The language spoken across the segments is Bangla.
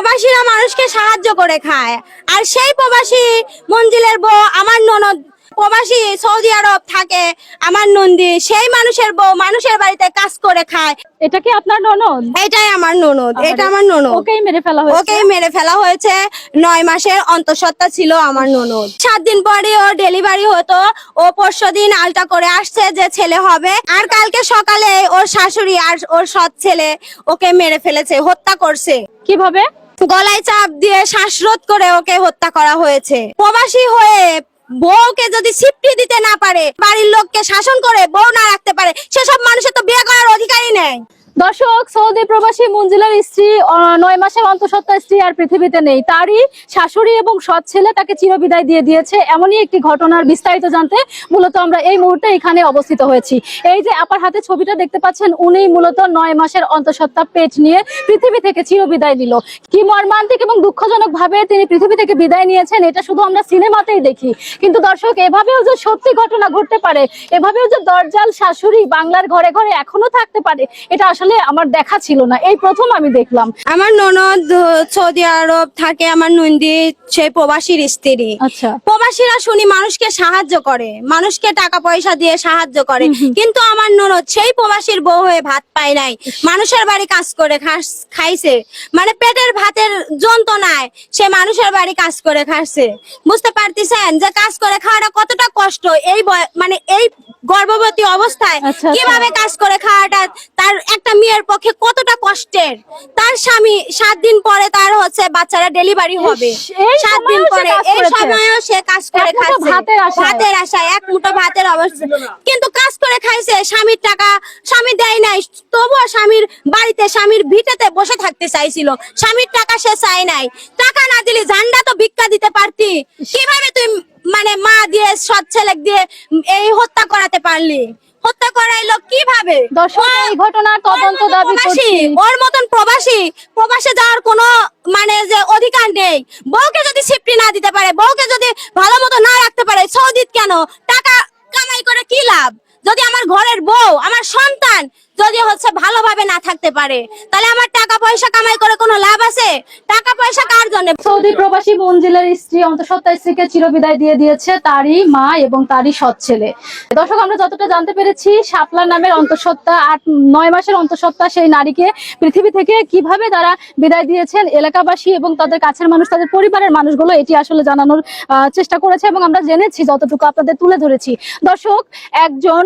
প্রবাসীরা মানুষকে সাহায্য করে খায়, আর সেই প্রবাসী মঞ্জিলের বউ আমার ননদ প্রবাসী সৌদি আরব থাকে, আমার নন্দী সেই মানুষের বউ মানুষের বাড়িতে কাজ করে খায়। এটা কি আপনার ননদ? এটাই আমার ননদ, এটা আমার ননদ। ওকেই মেরে ফেলা হয়েছে। ওকেই মেরে ফেলা হয়েছে। 9 মাসের অন্তঃসত্ত্বা ছিল আমার ননদ। 7 দিন পরে ওর ডেলিভারি হতো। ও পরশুদিন আলটা করে আসছে যে ছেলে হবে, আর কালকে সকালে ওর শাশুড়ি আর ওর সৎ ছেলে ওকে মেরে ফেলেছে, হত্যা করছে। কিভাবে? গলায় চাপ দিয়ে শ্বাসরোধ করে ওকে হত্যা করা হয়েছে। প্রবাসী হয়ে বউকে যদি সিপটি দিতে না পারে, বাড়ির লোককে শাসন করে বউ না রাখতে পারে, সেসব মানুষের তো বিয়ে করার অধিকারই নেই। দর্শক, সৌদি প্রবাসী মঞ্জিলার স্ত্রী 9 মাসের অন্তঃসত্ত্বা স্ত্রী আর পৃথিবীতে নেই। তারই শাশুড়ি এবং সৎ ছেলে তাকে চিরবিদায় দিয়ে দিয়েছে। এমনই একটি ঘটনার বিস্তারিত জানতে মূলত আমরা এই মুহূর্তে এখানে অবস্থিত হয়েছি। এই যে আপার হাতে ছবিটা দেখতে পাচ্ছেন, উনি মূলত 9 মাসের অন্তঃসত্ত্বা পেট নিয়ে পৃথিবী থেকে চিরবিদায় নিল। কি মর্মান্তিক এবং দুঃখজনক ভাবে তিনি পৃথিবী থেকে বিদায় নিয়েছেন, এটা শুধু আমরা সিনেমাতেই দেখি। কিন্তু দর্শক, এভাবেও যে সত্যি ঘটনা ঘটতে পারে, এভাবেও যে দরজাল শাশুড়ি বাংলার ঘরে ঘরে এখনো থাকতে পারে, এটা আসলে আমার দেখা ছিল না, এই প্রথম আমি দেখলাম। আমার ননদ সৌদি আরব থাকে, আমার নন্দী সে প্রবাসীর স্ত্রী। আচ্ছা। প্রবাসীরা শুনি মানুষকে সাহায্য করে, মানুষকে টাকা পয়সা দিয়ে সাহায্য করে, কিন্তু আমার ননদ সেই প্রবাসীর বউ হয়ে ভাত পায় নাই, মানুষের বাড়ি কাজ করে খাইছে। মানে পেটের ভাতের যন্ত্রণায় সে মানুষের বাড়ি কাজ করে খাচ্ছে। বুঝতে পারতেছেন যে কাজ করে খাওয়াটা কতটা কষ্ট। এই মানে এই গর্ভবতী অবস্থায় কিভাবে কাজ করে খাওয়াটা তার একটা মেয়ের পক্ষে কতটা কষ্টের। তার স্বামী 7 দিন পরে তার হচ্ছে বাচ্চারা ডেলিভারি হবে। 7 দিন পরে এই সময়ও সে কাজ করে খাচ্ছে, ভাতের আশায়, এক মুঠো ভাতের অবস্থা, কিন্তু কাজ করে খাইছে। স্বামীর টাকা স্বামী দেয় নাই, তবুও স্বামীর বাড়িতে স্বামীর ভিটেতে বসে থাকতে চাইছিল। স্বামীর টাকা সে চাই নাই। টাকা না দিলে ঝান্ডা তো ভিক্ষা দিতে পারতি। কিভাবে তুই মানে মা দিয়ে সৎ ছেলে দিয়ে এই হত্যা করাতে পারলি? হত্যা করাইলো কিভাবে? এই ঘটনার তদন্ত দাবি করছি। ওর মতন প্রবাসে যাওয়ার কোনো মানে যে অধিকার নেই। বউকে যদি সিপটি না দিতে পারে, বউকে যদি ভালো মতো না রাখতে পারে, সৌদিত কেন টাকা কামাই করে কি লাভ? যদি আমার ঘরের বউ আমার সন্তান যদি হচ্ছে ভালোভাবে না থাকতে পারে, তাহলে আমার টাকা পয়সা কামাই করে কোনো লাভ আছে? টাকা পয়সা কার জন্য? সৌদি প্রবাসী মঞ্জিলের স্ত্রী অন্তঃসত্ত্বা স্ত্রীকে চিরবিদায় দিয়ে দিয়েছে তারই মা এবং তারই সৎ ছেলে। দর্শক, আমরা যতটা জানতে পেরেছি, শাপলা নামের অন্তঃসত্ত্বা 9 মাসের অন্তঃসত্ত্বা সেই নারীকে পৃথিবী থেকে কিভাবে তারা বিদায় দিয়েছেন, এলাকাবাসী এবং তাদের কাছের মানুষ, তাদের পরিবারের মানুষগুলো এটি আসলে জানানোর চেষ্টা করেছে এবং আমরা জেনেছি, যতটুকু আপনাদের তুলে ধরেছি। দর্শক, একজন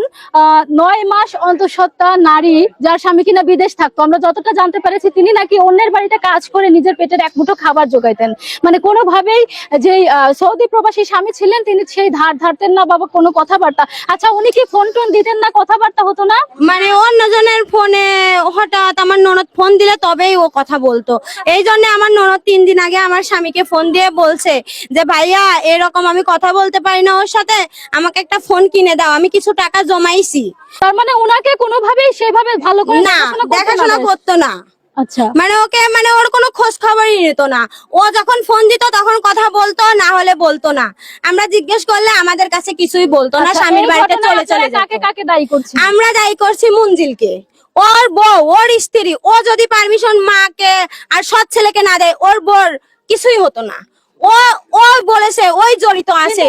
9 মাস অন্তঃসত্ত্বা নারী যার স্বামী কিনা বিদেশ থাকতো, আমরা যতটা জানতে পেরেছি তিনি নাকি অন্যের বাড়িতে কাজ করে নিজের পেটের এক মুঠো খাবার জোগাইতেন। মানে কোনোভাবেই যে সৌদি প্রবাসী স্বামী ছিলেন তিনি সেই ধার ধারতেন না বাবা কোনো কথাবার্তা। আচ্ছা, উনি কি ফোন টোন দিতেন না, কথাবার্তা হতো না? মানে অন্যজনের ফোনে হঠাৎ আমার ননদ ফোন দিলে তবেই ও কথা বলতো। এই জন্য আমার ননদ 3 দিন আগে আমার স্বামীকে ফোন দিয়ে বলছে যে ভাইয়া এরকম আমি কথা বলতে পারি না ওর সাথে, আমাকে একটা ফোন কিনে দাও, আমি কিছু টাকা জমাইছি। তার মানে ওনাকে কোনোভাবেই সেভাবে ভালো করে না দেখাশোনা করতো না। আচ্ছা। মানে ওকে মানে ওর কোনো খোঁজ খবরই নিত না। ও যখন ফোন দিত তখন কথা বলতো, না হলে বলতো না। আমরা জিজ্ঞেস করলে আমাদের কাছে কিছুই বলতো না, স্বামীর বাড়িতে চলে চলে যেত। কাকে দায়ী করছি? আমরা দায়ী করছি মঞ্জিলকে। ওর বউ, ওর স্ত্রী, ও যদি পারমিশন মাকে আর সৎ ছেলেকে না দেয়, ওর বর কিছুই হতো না। ও ও বলেছে ওই জড়িত আছে।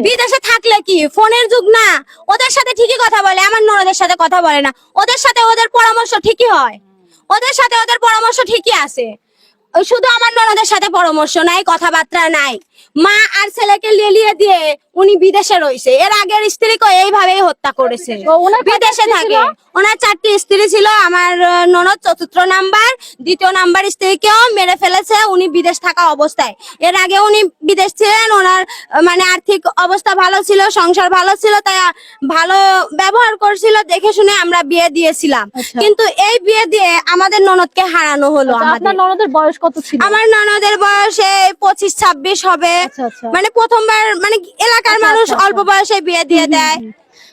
বিদেশে থাকলে কি ফোনের যুগ না? ওদের সাথে ঠিকই কথা বলে, আমার ননদের সাথে কথা বলে না। ওদের সাথে ওদের পরামর্শ ঠিকই হয়, ওদের সাথে ওদের পরামর্শ ঠিকই আছে। শুধু আমার ননদের সাথে পরামর্শ নাই, কথাবার্তা নাই। মা আর ছেলেকে লেলিয়ে দিয়ে উনি বিদেশে রয়েছে। এর আগের স্ত্রীকে এইভাবেই হত্যা করেছে। বিদেশে থাকে। ওনার 4টি স্ত্রী ছিল। আমার ননদ 4র্থ নাম্বার, 2য় নাম্বার স্ত্রীকেও মেরে ফেলেছে উনি বিদেশ থাকা অবস্থায়। এর আগে উনি বিদেশ ছিলেন, ওনার মানে আর্থিক অবস্থা ভালো ছিল, সংসার ভালো ছিল, তাই ভালো ব্যবহার করছিল, দেখে শুনে আমরা বিয়ে দিয়েছিলাম। কিন্তু এই বিয়ে দিয়ে আমাদের ননদকে হারানো হলো। আপনার ননদের বয়স কত ছিল? আমার ননদের বয়স 25-26 হবে। মানে প্রথমবার মানে এলাকার মানুষ অল্প বয়সে বিয়ে দিয়ে দেয়।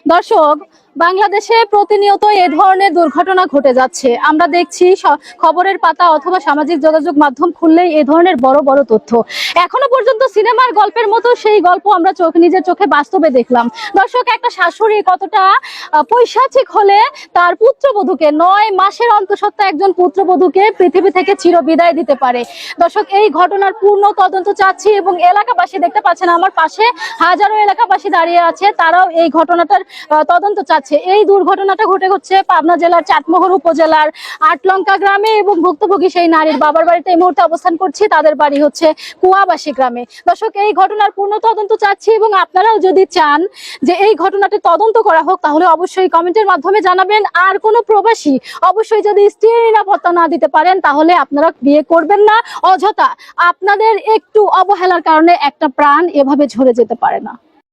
দর্শক, বাংলাদেশে প্রতিনিয়ত এ ধরনের দুর্ঘটনা ঘটে যাচ্ছে। আমরা দেখছি খবরের পাতা অথবা সামাজিক যোগাযোগ মাধ্যম খুললেই এ ধরনের বড় বড় তথ্য। এখনো পর্যন্ত সিনেমার গল্পের মতো সেই গল্প আমরা নিজের চোখে বাস্তবে দেখলাম। দর্শক, একটা শাশুড়ি কতটা পৈশাচিক হলে তার পুত্রবধূকে, 9 মাসের অন্তঃসত্ত্বা একজন পুত্রবধূকে পৃথিবী থেকে চিরবিদায় দিতে পারে। দর্শক, এই ঘটনার পূর্ণ তদন্ত চাচ্ছি এবং এলাকাবাসী, দেখতে পাচ্ছেন আমার পাশে হাজারো এলাকাবাসী দাঁড়িয়ে আছে, তারাও এই ঘটনাটার তদন্ত চাচ্ছে। এই দুর্ঘটনাটা ঘটে হচ্ছে পাবনা জেলার চাটমোহর উপজেলার আটলঙ্কা গ্রামে এবং ভুক্তভোগী সেই নারীর বাবার বাড়িতে এই মুহূর্তে অবস্থান করছি। তাদের বাড়ি হচ্ছে কুয়াবাসী গ্রামে। দর্শক, এই ঘটনার পূর্ণ তদন্ত চাচ্ছি এবং আপনারাও যদি চান যে এই ঘটনাটি তদন্ত করা হোক তাহলে অবশ্যই কমেন্টের মাধ্যমে জানাবেন। আর কোনো প্রবাসী অবশ্যই যদি স্ত্রীর নিরাপত্তা না দিতে পারেন তাহলে আপনারা বিয়ে করবেন না। অযথা আপনাদের একটু অবহেলার কারণে একটা প্রাণ এভাবে ঝরে যেতে পারে না।